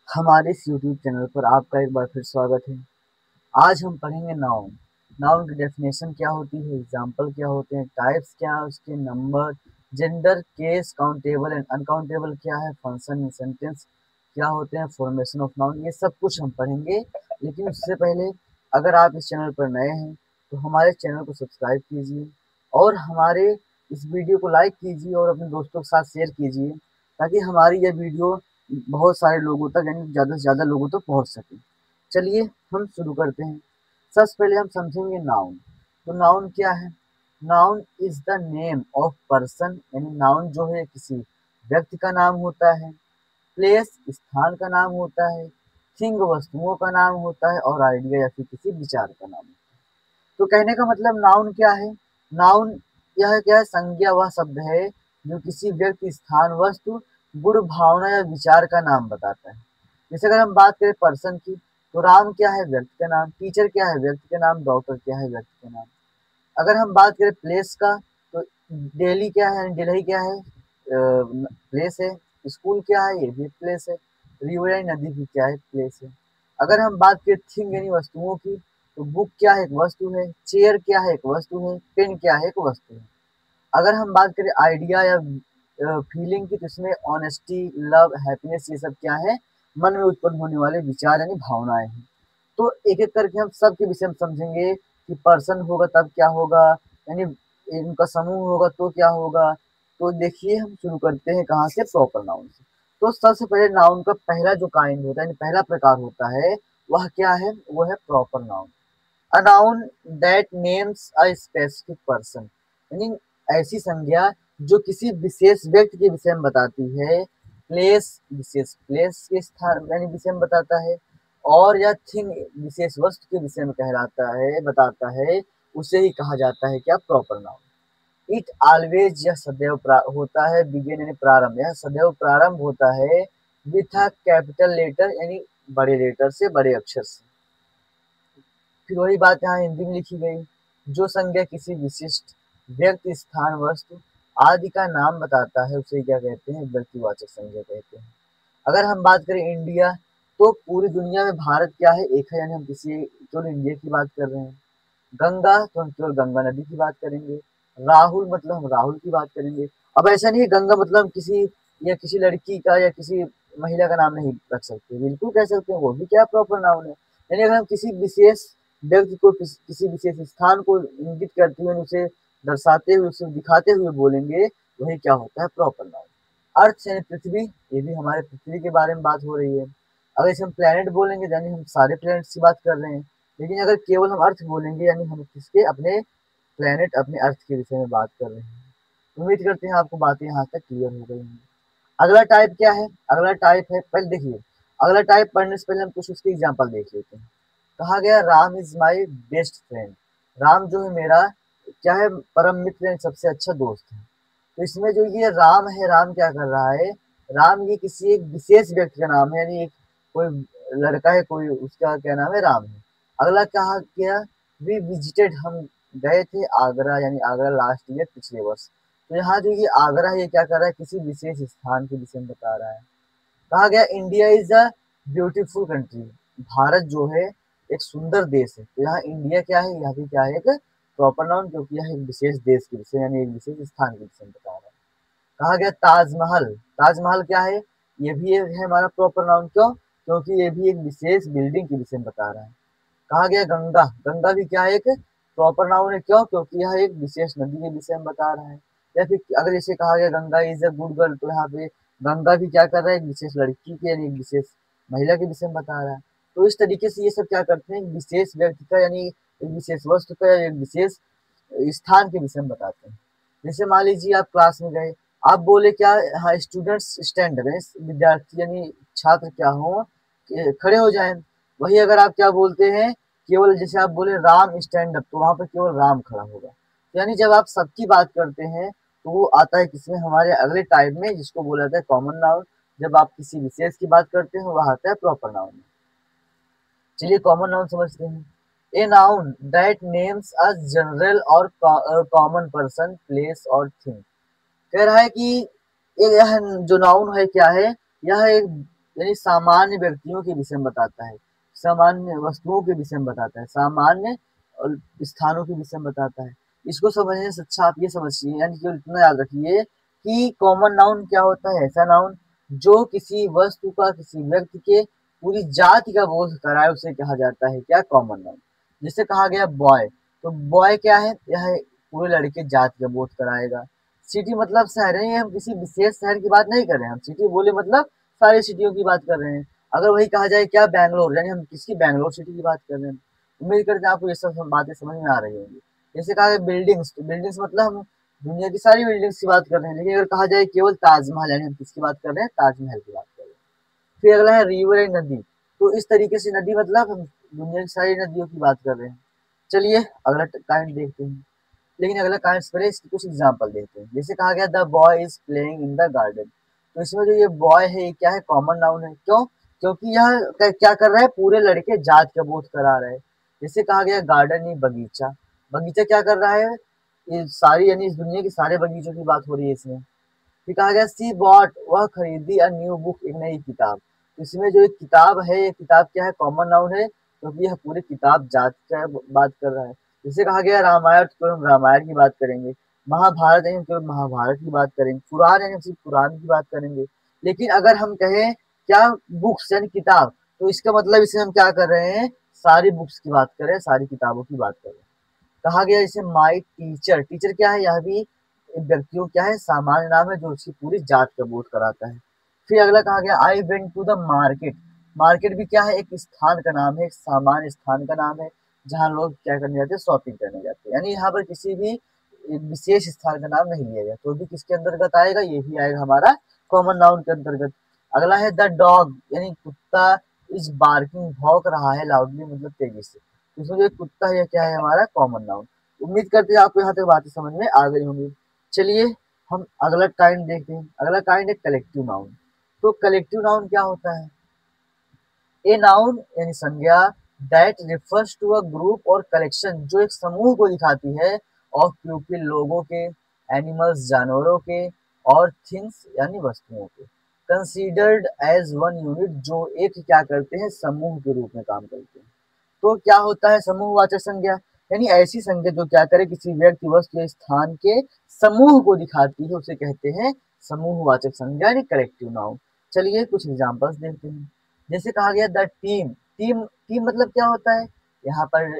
हमारे इस YouTube channel पर आपका एक बार फिर स्वागत है। आज हम पढ़ेंगे नाउन। नाउन की डेफिनेशन क्या होती है, एग्जाम्पल क्या होते हैं, टाइप्स क्या है उसके, number, gender, case, countable and uncountable क्या है, फंक्शन इन सेंटेंस क्या होते हैं, फॉर्मेशन ऑफ नाउन, ये सब कुछ हम पढ़ेंगे। लेकिन उससे पहले अगर आप इस चैनल पर नए हैं तो हमारे चैनल को सब्सक्राइब कीजिए और हमारे इस वीडियो को लाइक कीजिए और अपने दोस्तों के साथ शेयर कीजिए, ताकि हमारी यह वीडियो बहुत सारे लोगों तक यानी ज़्यादा से ज़्यादा लोगों तक पहुँच सके। चलिए हम शुरू करते हैं। सबसे पहले हम समझेंगे नाउन। तो नाउन क्या है? Noun is the name of person, यानी नाउन जो है किसी व्यक्ति का नाम होता है। प्लेस स्थान का नाम होता है। थिंग वस्तुओं का नाम होता है और आइडिया या फिर किसी विचार का नाम। तो कहने का मतलब नाउन क्या है? नाउन यह क्या है? संज्ञा वह शब्द है जो किसी व्यक्ति, स्थान, वस्तु, गुण, भावना या विचार का नाम बताता है। जैसे अगर हम बात करें पर्सन की, तो राम क्या है? व्यक्ति का नाम। टीचर क्या है? व्यक्ति का नाम। डॉक्टर क्या है? व्यक्ति का नाम। अगर हम बात करें प्लेस का, तो दिल्ली क्या है? दिल्ली क्या है? प्लेस है। स्कूल क्या है? ये भी एक प्लेस है। रिवर यानी नदी भी क्या है? प्लेस है। अगर हम बात करें थिंग यानी वस्तुओं की, तो बुक क्या है? एक वस्तु है। चेयर क्या है? एक वस्तु है। पेन क्या है? एक वस्तु है। अगर हम बात करें आइडिया या फीलिंग की, तो इसमें ऑनेस्टी, लव, हैप्पीनेस, ये सब क्या है? मन में उत्पन्न होने वाले विचार यानी भावनाएं हैं। तो एक एक करके हम सब के विषय में समझेंगे कि पर्सन होगा तब क्या होगा, यानी इनका समूह होगा तो क्या होगा। तो देखिए हम शुरू करते हैं कहाँ से? प्रॉपर नाउन से। तो सबसे पहले नाउन का पहला जो काइंड होता है, यानी पहला प्रकार होता है, वह क्या है? वो है proper noun. A noun that names a specific person, यानी ऐसी संज्ञा जो किसी विशेष व्यक्ति के विषय में बताती है। प्लेस विशेष प्लेस के स्थान यानी विषय में बताता है। और या थिंग विशेष वस्तु के विषय में कहलाता है, बताता है। उसे ही कहा जाता है क्या? Proper noun. इट ऑलवेज, यह सदैव होता है, बिगिन यानी प्रारंभ, यह सदैव प्रारंभ होता है विथ अ कैपिटल लेटर, यानी बड़े लेटर से, बड़े अक्षर से। फिर वही बात यहाँ हिंदी में लिखी गई। जो संज्ञा किसी विशिष्ट व्यक्ति, स्थान, वस्तु आदि का नाम बताता है उसे क्या कहते हैं? व्यक्तिवाचक संज्ञा कहते हैं। अगर हम बात करें इंडिया, तो पूरी दुनिया में भारत क्या है? एक है, यानी हम किसी केवल इंडिया की बात कर रहे हैं। गंगा, तो हम केवल गंगा नदी की बात करेंगे। राहुल मतलब हम राहुल की बात करेंगे। अब ऐसा नहीं है गंगा मतलब हम किसी या किसी लड़की का या किसी महिला का नाम नहीं रख सकते, बिल्कुल कह सकते हैं, वो भी क्या प्रॉपर नाउन है। यानी अगर हम किसी विशेष व्यक्ति को, किसी विशेष स्थान को इंगित करते हुए, उसे दर्शाते हुए, उसे दिखाते हुए बोलेंगे, वही क्या होता है? Proper noun. अर्थ यानी पृथ्वी, ये भी हमारे पृथ्वी के बारे में बात हो रही है। अगर इसे हम प्लेनेट बोलेंगे यानी हम सारे प्लेनेट्स की बात कर रहे हैं। लेकिन अगर केवल हम अर्थ बोलेंगे यानी हम किसके? अपने प्लेनेट, अपने अर्थ के विषय में बात कर रहे हैं। उम्मीद करते हैं आपको बातें यहाँ तक क्लियर हो गई हैं। अगला टाइप क्या है? अगला टाइप है, पहले देखिए, अगला टाइप पढ़ने से पहले हम कुछ उसके एग्जाम्पल देख लेते हैं। कहा गया Ram is my best friend. Ram जो है मेरा क्या है? परम मित्र यानी सबसे अच्छा दोस्त है। तो इसमें जो ये राम है, राम क्या कर रहा है? राम ये किसी एक विशेष व्यक्ति का नाम है, यानी एक कोई लड़का है, कोई, उसका क्या नाम है? राम है। अगला कहा गया वी विजिटेड, हम गए थे आगरा, यानी आगरा लास्ट ईयर, पिछले वर्ष। तो यहाँ जो ये आगरा है, ये क्या कर रहा है? किसी विशेष स्थान के विषय में बता रहा है। कहा गया India is a beautiful country. Bharat जो है एक सुंदर देश है। तो यहाँ इंडिया क्या है? यह भी क्या है? एक प्रॉपर नाउन, क्योंकि यह एक विशेष देश के विषय यानी एक विशेष स्थान के विषय में बता रहा है। कहा गया ताजमहल। ताजमहल क्या है? ये भी एक है हमारा प्रॉपर नाउन। क्यों? क्योंकि ये भी एक विशेष बिल्डिंग के विषय में बता रहा है। कहा गया गंगा। गंगा भी क्या है? एक प्रॉपर नाउन है। क्यों? क्योंकि यह एक विशेष नदी के विषय में बता रहा है। या फिर अगर जैसे कहा गया Ganga is a good girl, तो यहाँ पे गंगा भी क्या कर रहा है? एक विशेष लड़की के यानी एक विशेष महिला के विषय में बता रहा है। तो इस तरीके से ये सब क्या करते हैं? विशेष व्यक्ति का यानी एक विशेष वस्तु का या एक विशेष स्थान के विषय में बताते हैं। जैसे मान लीजिए आप क्लास में गए, आप बोले क्या? हाँ, स्टूडेंट्स स्टैंड अप, विद्यार्थी यानी छात्र क्या हो? खड़े हो जाएं। वही अगर आप क्या बोलते हैं? केवल जैसे आप बोले राम स्टैंड अप, तो वहां पर केवल राम खड़ा होगा। यानी जब आप सबकी बात करते हैं तो वो आता है किसमें? हमारे अगले टाइप में, जिसको बोला जाता है कॉमन नाउन। जब आप किसी विशेष की बात करते हैं वह आता है प्रॉपर नाउन में। चलिए कॉमन नाउन समझते हैं। A noun that names a general और कॉमन पर्सन, प्लेस और थिंग। कह रहा है कि यह जो नाउन है क्या है? यह एक यानी सामान्य व्यक्तियों के विषय में बताता है, सामान्य वस्तुओं के विषय में बताता है, सामान्य और स्थानों के विषय में बताता है। इसको समझने से अच्छा आप ये समझिए, यानी केवल इतना याद रखिए कि कॉमन नाउन क्या होता है, ऐसा नाउन जो किसी वस्तु का, किसी व्यक्ति के पूरी जाति का बोध कराए, उसे कहा जाता है क्या, कॉमन नाउन। जिसे कहा गया बॉय, तो बॉय क्या है, यह पूरे लड़के जाति का बोध कराएगा। सिटी मतलब शहर है, हम किसी विशेष शहर की बात नहीं कर रहे हैं, हम सिटी बोले मतलब सारी सिटियों की बात कर रहे हैं। अगर वही कहा जाए क्या, बैंगलोर, यानी हम किसकी, बैंगलोर सिटी की बात कर रहे हैं। उम्मीद करते हैं आपको ये सब बातें समझ में आ रही होंगी। जैसे कहा गया बिल्डिंग्स, तो बिल्डिंग्स मतलब हम दुनिया की सारी बिल्डिंग्स की बात कर रहे हैं, लेकिन अगर कहा जाए केवल ताजमहल, यानी हम किसकी बात कर रहे हैं, ताजमहल की बात कर रहे हैं। फिर अगला है रिवर एंड नदी, तो इस तरीके से नदी मतलब हम दुनिया की सारी नदियों की बात कर रहे हैं। चलिए अगला काइंड देखते हैं, लेकिन अगला काइंड से पहले इसकी कुछ एग्जांपल देखते हैं। जैसे कहा गया the boy is playing in the garden, तो इसमें जो ये बॉय है, ये क्या है, कॉमन नाउन है। क्यों? क्योंकि यह क्या कर रहा है, पूरे लड़के जात का बोध करा रहा है। जैसे कहा गया गार्डन ही बगीचा, बगीचा क्या कर रहा है, ये सारी यानी इस दुनिया के सारे बगीचों की बात हो रही है इसमें। फिर कहा गया सी बॉट, वह खरीदी अ न्यू बुक, एक नई किताब। तो इसमें जो एक किताब है, ये किताब क्या है, कॉमन नाउन है, क्योंकि यह पूरी किताब जात का बात कर रहा है। जैसे कहा गया रामायण, तो हम रामायण की बात करेंगे। महाभारत है तो महाभारत की बात करेंगे। पुराण है सिर्फ पुराण की बात करेंगे। लेकिन अगर हम कहें क्या, बुक्स यानी किताब, तो इसका मतलब इसमें हम क्या कर रहे हैं, सारी बुक्स की बात कर रहे हैं, सारी किताबों की बात कर रहे हैं। कहा गया जैसे माई टीचर, टीचर क्या है, यह भी एक व्यक्तियों क्या है, सामान्य नाम है जो उसकी पूरी जात का बोध कराता है। फिर अगला कहा गया I went to the market, market भी क्या है, एक स्थान का नाम है, एक सामान्य स्थान का नाम है, जहाँ लोग क्या करने जाते हैं, शॉपिंग करने जाते हैं। यानी यहाँ पर किसी भी एक विशेष स्थान का नाम नहीं लिया गया, तो भी किसके अंतर्गत आएगा, ये भी आएगा हमारा कॉमन नाउन के अंतर्गत। अगला है द डॉग, यानी कुत्ता इज बार्किंग, भौंक रहा है लाउडली मतलब तेजी से। इसमें जो कुत्ता है, यह क्या है, हमारा कॉमन नाउन। उम्मीद करते हैं आपको यहाँ तक बातें समझ में आ गई होंगी। चलिए हम अगला काइंड देखते हैं। अगला काइंड है कलेक्टिव नाउन। तो कलेक्टिव नाउन क्या होता है, ए नाउन यानी संज्ञा that refers to a group और कलेक्शन, जो एक समूह को दिखाती है, ऑफ पीपल लोगों के, एनिमल्स जानवरों के, और थिंग्स यानी वस्तुओं के, कंसीडर्ड एज वन यूनिट, जो एक क्या करते हैं, समूह के रूप में काम करते हैं। तो क्या होता है समूहवाचक संज्ञा, यानी ऐसी संज्ञा जो क्या करे, किसी व्यक्ति वस्तु या स्थान के समूह को दिखाती है, उसे कहते हैं समूहवाचक संज्ञा यानी कलेक्टिव नाउन। चलिए कुछ एग्जांपल्स देखते हैं। जैसे कहा गया द टीम, टीम टीम मतलब क्या होता है, यहाँ पर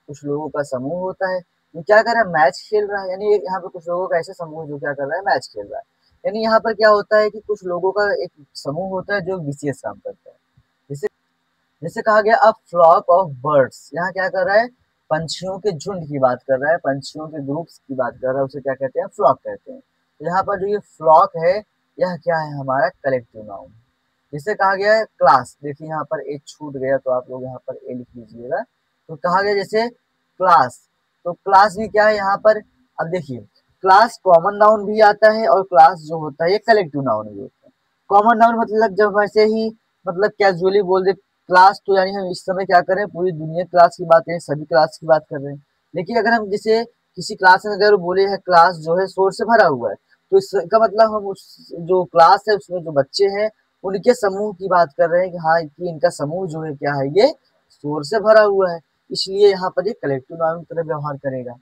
कुछ लोगों का समूह होता है जो क्या कर रहा है, मैच खेल रहा है। यानी यहाँ पर कुछ लोगों का ऐसा समूह जो क्या कर रहा है, मैच खेल रहा है। यानी यहाँ पर क्या होता है कि कुछ लोगों का एक समूह होता है जो विशेष काम करता है। जैसे जैसे कहा गया अ फ्लॉक ऑफ बर्ड्स, यहाँ क्या कर रहा है, पंछियों के झुंड की बात कर रहा है, पंछियों के ग्रुप्स की बात कर रहा है, उसे क्या कहते हैं, फ्लॉक कहते हैं। तो यहाँ पर जो ये फ्लॉक है, यह क्या है, हमारा कलेक्टिव नाउन। जिसे कहा गया है क्लास, देखिए यहाँ पर ए छूट गया तो आप लोग यहाँ पर ए लिख लीजिएगा। तो कहा गया जैसे क्लास, तो क्लास भी क्या है यहाँ पर, अब देखिए क्लास कॉमन नाउन भी आता है और क्लास जो होता है ये कलेक्टिव नाउन भी होता है। कॉमन नाउन मतलब जब वैसे ही मतलब कैजुअली बोल दे क्लास, तो यानी हम इस समय क्या कर रहे हैं, पूरी दुनिया क्लास की बात है, सभी क्लास की बात कर रहे हैं। लेकिन अगर हम जैसे किसी क्लास में अगर बोले है क्लास जो है शोर से भरा हुआ है, तो इसका मतलब हम उस जो क्लास है उसमें जो बच्चे हैं उनके समूह की बात कर रहे हैं कि हाँ कि इनका समूह जो है क्या है, ये शोर से भरा हुआ है, इसलिए यहाँ पर ये कलेक्टिव नाउन की तरह व्यवहार करेगा।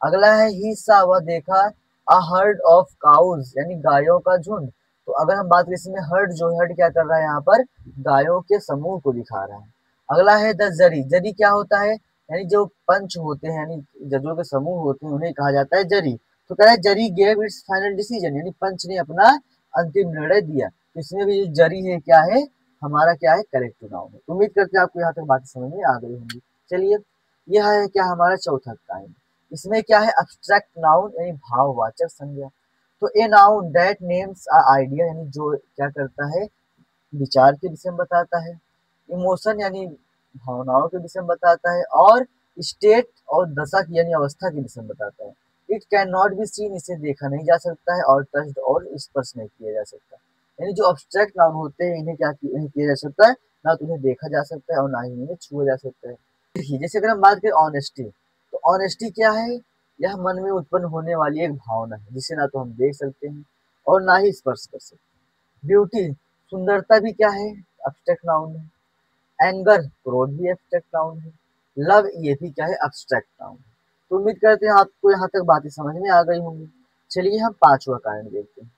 अगला है ही सा, वह देखा अ हर्ड ऑफ काउज, यानी गायों का झुंड। तो अगर हम बात करें इसमें हर्ड, जो हर्ड क्या कर रहा है यहाँ पर, गायों के समूह को दिखा रहा है। अगला है द जरी, जरी क्या होता है, यानी जो पंच होते हैं, यानी जजों के समूह होते हैं, उन्हें कहा जाता है जरी। तो कह रहा है जरी गेव इट्स फाइनल डिसीजन, यानी पंच ने अपना अंतिम निर्णय दिया। तो इसमें भी जो जरी है क्या है, हमारा क्या है, कलेक्टिव नाउन है। उम्मीद करते हैं आपको यहाँ तक बातें समझ में आ गई होंगी। चलिए यह है क्या, हमारा चौथा टाइम। इसमें क्या है, अब्स्ट्रैक्ट नाउन यानी भाववाचक संज्ञा। तो a noun that names a idea, यानी जो क्या करता है, विचार के विषय में बताता है। इमोशन यानी भावनाओं के विषय में बताता है। और स्टेट और दशा की यानी अवस्था के विषय में बताता है। It can not be seen, इसे देखा नहीं जा सकता है, और टच्ड और स्पर्श नहीं किया जा सकता। यानी जो अब्स्ट्रैक्ट नाउन होते हैं इन्हें क्या नहीं किया जा सकता है, ना तो इन्हें देखा जा सकता है और ना ही इन्हें छुआ जा सकता है। देखिए जैसे अगर हम बात करें ऑनेस्टी, तो ऑनेस्टी क्या है, यह मन में उत्पन्न होने वाली एक भावना है जिसे ना तो हम देख सकते हैं और ना ही स्पर्श कर सकते हैं। ब्यूटी, सुंदरता भी क्या है, एब्स्ट्रैक्ट नाउन है। एंगर, क्रोध भी एब्स्ट्रैक्ट नाउन है। लव, ये भी क्या है, एब्स्ट्रैक्ट नाउन है। तो उम्मीद करते हैं आपको यहाँ तक बातें समझ में आ गई होंगी। चलिए हम पांचवा कारण देखते हैं।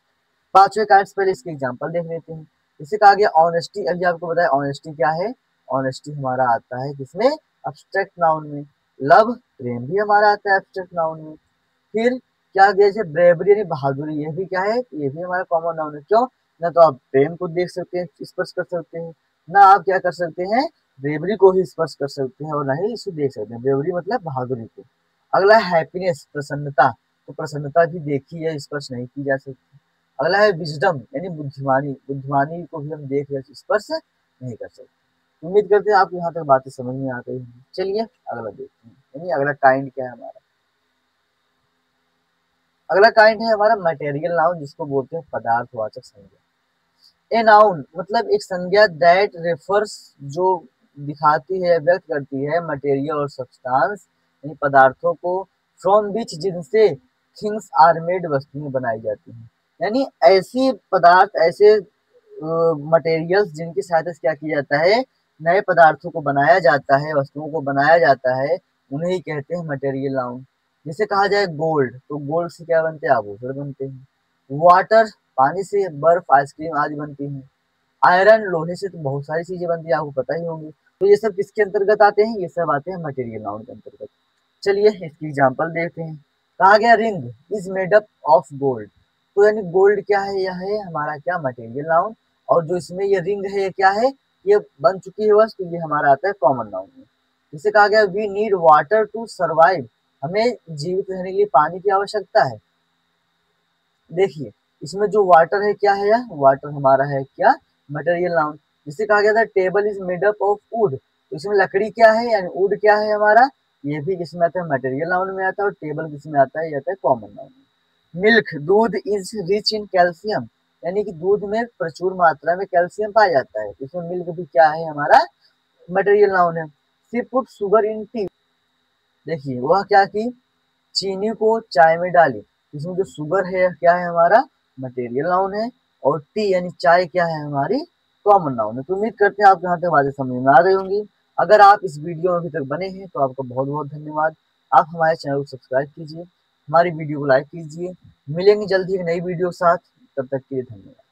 पांचवें कारण से पहले इसके एग्जाम्पल देख लेते हैं। इसे कहा गया ऑनेस्टी। अभी आपको बताया ऑनेस्टी क्या है। ऑनेस्टी हमारा आता है किसमें, एब्स्ट्रैक्ट नाउन में। लव, प्रेम भी हमारा आता है एब्स्ट्रैक्ट नाउन में। फिर क्या गया जैसे ब्रेवरी यानी बहादुरी, ये भी क्या है, ये भी हमारा कॉमन नाउन है। क्यों, ना तो आप प्रेम को देख सकते हैं, स्पर्श कर सकते हैं, ना आप क्या कर सकते हैं, ब्रेवरी को ही स्पर्श कर सकते हैं, और ना ही इसे देख सकते हैं। ब्रेवरी मतलब बहादुरी को। अगला है हैप्पीनेस, प्रसन्नता। तो प्रसन्नता भी देखी है, स्पर्श नहीं की जा सकती। अगला है विजडम यानी बुद्धिमानी, बुद्धिमानी को भी हम देख या स्पर्श नहीं कर सकते। उम्मीद करते हैं आपको यहाँ तक बातें समझ में आ गई होंगी। चलिए अगला देखते हैं, यानी अगला काइंड क्या है हमारा। अगला काइंड है हमारा मटेरियल नाउन, जिसको बोलते हैं पदार्थवाचक संज्ञा। ए नाउन मतलब एक संज्ञा दैट रेफर्स, जो दिखाती है, व्यक्त करती है मटेरियल और सब्सटेंस यानी पदार्थों को, फ्रॉम विच, जिनसे थिंग्स आर मेड, वस्तुएं बनाई जाती हैं। यानी ऐसी पदार्थ, ऐसे मटेरियल्स जिनकी सहायता से क्या किया जाता है, नए पदार्थों को बनाया जाता है, वस्तुओं को बनाया जाता है, उन्हें ही कहते हैं मटेरियल नाउन। जैसे कहा जाए गोल्ड, तो गोल्ड से क्या बनते हैं, आभूषण बनते हैं। वाटर, पानी से बर्फ, आइसक्रीम आदि बनती हैं। आयरन, लोहे से तो बहुत सारी चीजें बनती है, आपको पता ही होंगी। तो ये सब किसके अंतर्गत आते हैं, ये सब आते हैं मटेरियल नाउन के अंतर्गत। चलिए इसकी एग्जांपल देखते हैं। कहा गया ring is made up of gold. तो यानी गोल्ड क्या है, यह है हमारा क्या, मटेरियल नाउन। और जो इसमें ये रिंग है, ये क्या है, ये बन चुकी है वस्तु, ये हमारा आता है कॉमन नाउन में। जिसे कहा गया we need water to survive, हमें जीवित रहने के लिए पानी की आवश्यकता है। देखिए इसमें जो वाटर है क्या है, यह वाटर हमारा है क्या, मटेरियल नाउन। जिसे कहा गया था table is made up of would, तो इसमें लकड़ी क्या है, यानी वुड क्या है हमारा, ये भी किसमें आता है, मटेरियल नाउन में आता है। और टेबल किसमें आता है, ये आता है कॉमन नाउन में। मिल्क, दूध इज रिच इन कैल्शियम, यानी कि दूध में प्रचुर मात्रा में कैल्शियम पाया जाता है। इसमें मिल्क भी क्या है हमारा, मटेरियल नाउन है। सी पुट शुगर इन टी, देखिए वह क्या की, चीनी को चाय में डाली। इसमें जो शुगर है क्या है हमारा, मटेरियल नाउन है। और टी यानी चाय क्या है हमारी, कॉमन नाउन है। तो उम्मीद करते हैं आपको यहाँ तक बातें समझ में आ गई होंगी। अगर आप इस वीडियो में अभी तक बने हैं तो आपका बहुत बहुत धन्यवाद। आप हमारे चैनल को सब्सक्राइब कीजिए, हमारी वीडियो को लाइक कीजिए। मिलेंगे जल्दी एक नई वीडियो के साथ, तब तक के लिए धन्यवाद।